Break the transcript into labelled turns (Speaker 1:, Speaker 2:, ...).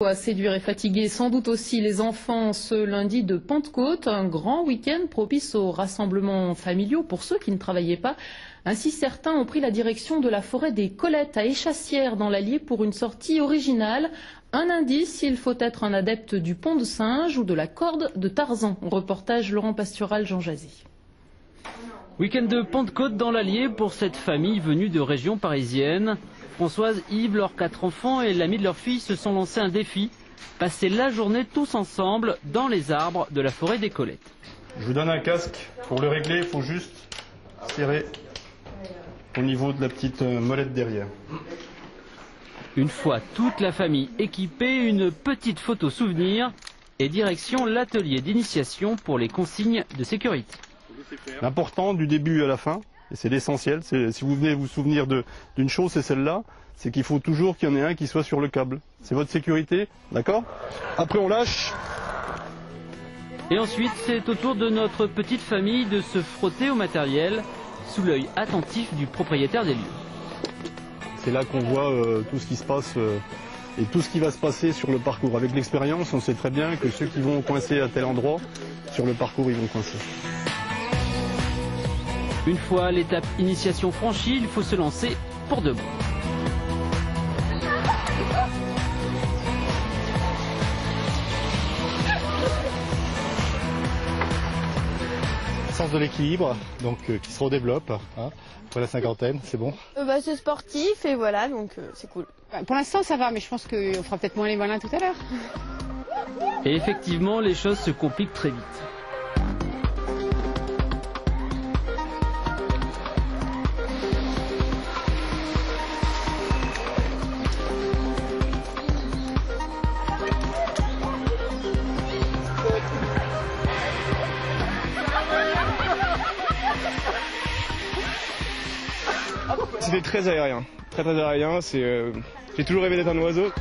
Speaker 1: À séduire et fatiguer sans doute aussi les enfants ce lundi de Pentecôte, un grand week-end propice aux rassemblements familiaux pour ceux qui ne travaillaient pas. Ainsi, certains ont pris la direction de la forêt des Colettes à Échassières dans l'Allier pour une sortie originale. Un indice, il faut être un adepte du pont de singe ou de la corde de Tarzan. Reportage Laurent Pastural, Jean Jazy.
Speaker 2: Week-end de Pentecôte dans l'Allier pour cette famille venue de région parisienne. Françoise, Yves, leurs 4 enfants et l'ami de leur fille se sont lancés un défi. Passer la journée tous ensemble dans les arbres de la forêt des Colettes.
Speaker 3: Je vous donne un casque. Pour le régler, il faut juste serrer au niveau de la petite molette derrière.
Speaker 2: Une fois toute la famille équipée, une petite photo souvenir et direction l'atelier d'initiation pour les consignes de sécurité.
Speaker 3: L'important du début à la fin, et c'est l'essentiel, si vous venez vous souvenir d'une chose, c'est celle-là, c'est qu'il faut toujours qu'il y en ait un qui soit sur le câble. C'est votre sécurité, d'accord? Après on lâche.
Speaker 2: Et ensuite, c'est au tour de notre petite famille de se frotter au matériel sous l'œil attentif du propriétaire des lieux.
Speaker 3: C'est là qu'on voit tout ce qui se passe et tout ce qui va se passer sur le parcours. Avec l'expérience, on sait très bien que ceux qui vont coincer à tel endroit, sur le parcours, ils vont coincer.
Speaker 2: Une fois l'étape initiation franchie, il faut se lancer pour de bon.
Speaker 4: Sens de l'équilibre, donc qui se redéveloppe pour la cinquantaine, c'est bon.
Speaker 5: C'est sportif et voilà, donc c'est cool.
Speaker 6: Pour l'instant ça va, mais je pense qu'on fera peut-être moins les malins tout à l'heure.
Speaker 2: Et effectivement, les choses se compliquent très vite.
Speaker 7: C'était très aérien, très aérien. J'ai toujours rêvé d'être un oiseau.